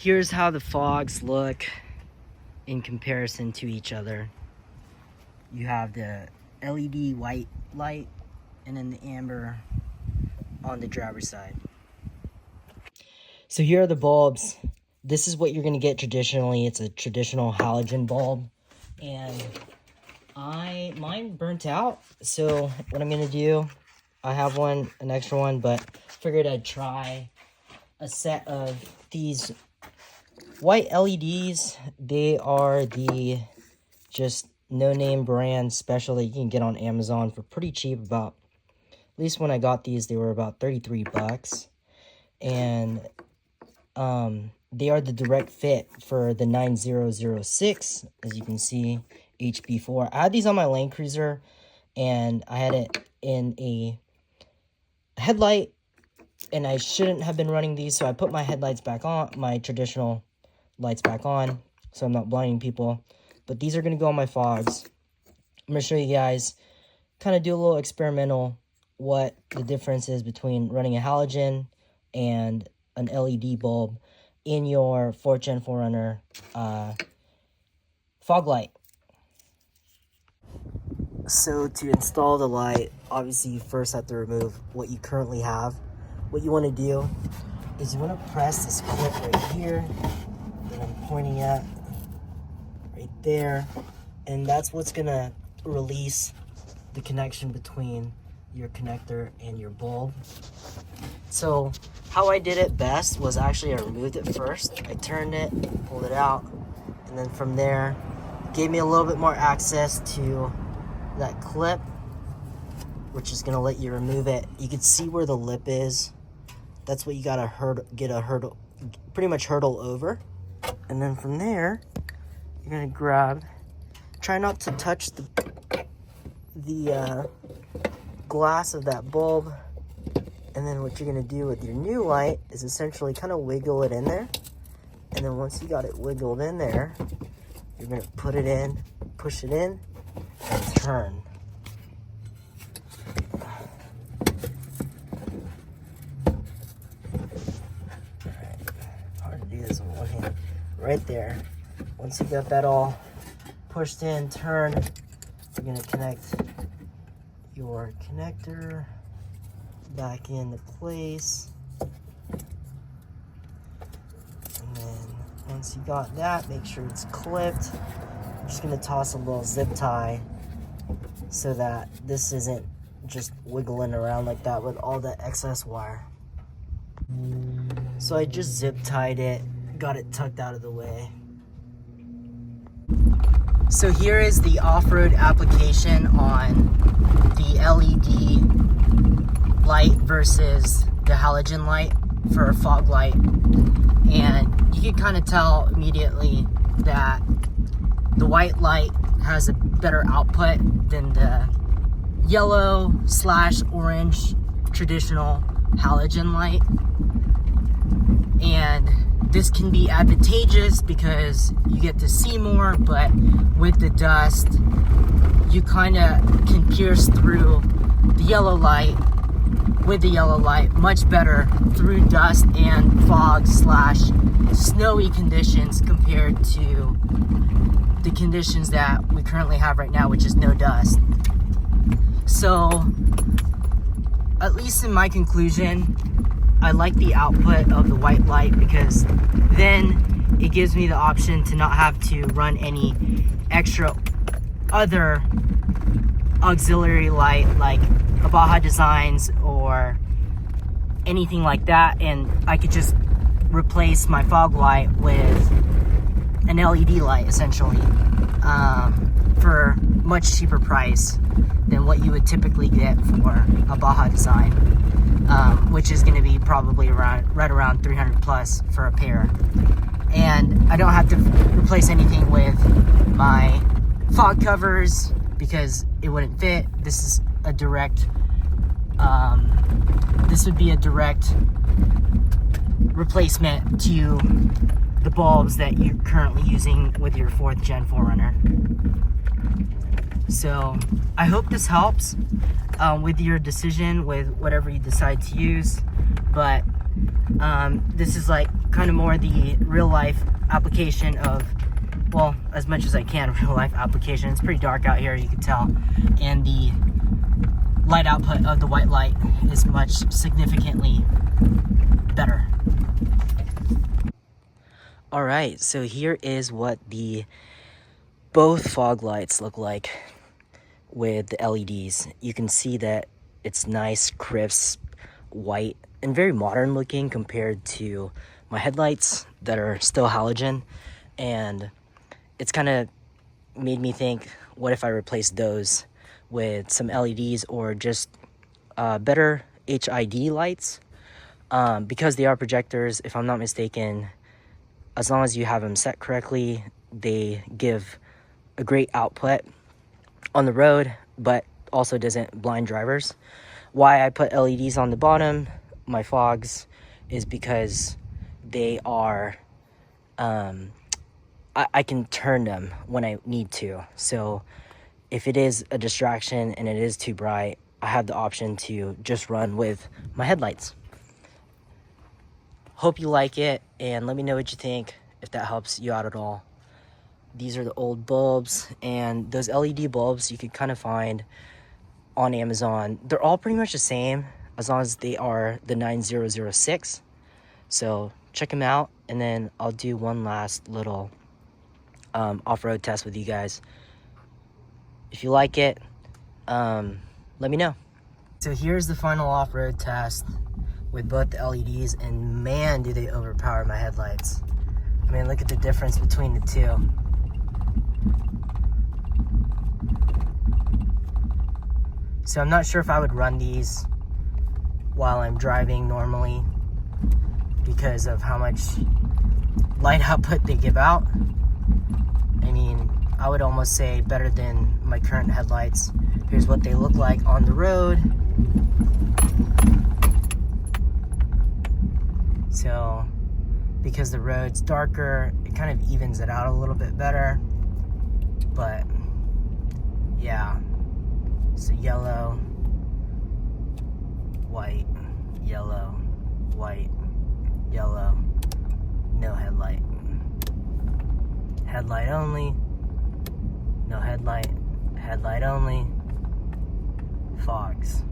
Here's how the fogs look in comparison to each other. You have the LED white light and then the amber on the driver's side. So here are the bulbs. This is what you're going to get traditionally. It's a traditional halogen bulb. And mine burnt out. So what I'm going to do, I have an extra one, but figured I'd try a set of these white LEDs. They are the just no-name brand special that you can get on Amazon for pretty cheap. About, at least when I got these, they were about 33 bucks. And they are the direct fit for the 9006, as you can see, HB4. I had these on my Land Cruiser, and I had it in a headlight, and I shouldn't have been running these, so I put my headlights back on, my traditional lights back on, so I'm not blinding people. But these are going to go on my fogs. I'm going to show you guys, kind of do a little experimental, what the difference is between running a halogen and an LED bulb in your 4th Gen 4Runner fog light. So to install the light, obviously you first have to remove what you currently have. What you want to do is you want to press this clip right here that I'm pointing at, right there, and that's what's going to release the connection between your connector and your bulb. So how I did it best was actually I removed it first. I turned it, pulled it out, and then from there, gave me a little bit more access to that clip, which is gonna let you remove it. You can see where the lip is. That's what you gotta pretty much hurdle over. And then from there, you're gonna grab, try not to touch the glass of that bulb. And then what you're going to do with your new light is essentially kind of wiggle it in there. And then once you got it wiggled in there, you're going to put it in, push it in, and turn. Alright, hard to do this with one hand. Right there. Once you got that all pushed in, turn, you're going to connect your connector back into place. And then once you got that, make sure it's clipped. I'm just going to toss a little zip tie so that this isn't just wiggling around like that with all the excess wire. So I just zip tied it, got it tucked out of the way. So here is the off-road application on the LED light versus the halogen light for a fog light. And you can kind of tell immediately that the white light has a better output than the yellow/orange traditional halogen light. And this can be advantageous because you get to see more, but with the dust, you kind of can pierce through the yellow light with the yellow light much better through dust and fog/snowy conditions compared to the conditions that we currently have right now, which is no dust. So, at least in my conclusion, I like the output of the white light because then it gives me the option to not have to run any extra other auxiliary light like a Baja Designs or anything like that, and I could just replace my fog light with an LED light essentially for much cheaper price than what you would typically get for a Baja Design, which is going to be probably right around 300 plus for a pair. And I don't have to replace anything with my fog covers because it wouldn't fit. This is a direct this would be a direct replacement to the bulbs that you're currently using with your 4th Gen 4Runner. So I hope this helps with your decision with whatever you decide to use, but this is like kind of more the real life application of, well, as much as I can, real life application. It's pretty dark out here, you can tell. And the light output of the white light is much significantly better. All right, so here is what both fog lights look like with the LEDs. You can see that it's nice, crisp, white, and very modern looking compared to my headlights that are still halogen. And it's kind of made me think, what if I replaced those with some LEDs or just better HID lights? Because they are projectors, if I'm not mistaken, as long as you have them set correctly, they give a great output on the road, but also doesn't blind drivers. Why I put LEDs on the bottom, my fogs, is because they are, I can turn them when I need to. So if it is a distraction and it is too bright, I have the option to just run with my headlights. Hope you like it, and let me know what you think, if that helps you out at all. These are the old bulbs, and those LED bulbs you could kind of find on Amazon. They're all pretty much the same as long as they are the 9006. So check them out, and then I'll do one last little off-road test with you guys. If you like it, let me know. So here's the final off-road test with both the LEDs, and man, do they overpower my headlights. I mean, look at the difference between the two. So I'm not sure if I would run these while I'm driving normally because of how much light output they give out. I mean, I would almost say better than my current headlights. Here's what they look like on the road. So, because the road's darker, it kind of evens it out a little bit better. But, yeah. So yellow, white, yellow, white, yellow, no headlight. Headlight only, no headlight, headlight only, fogs.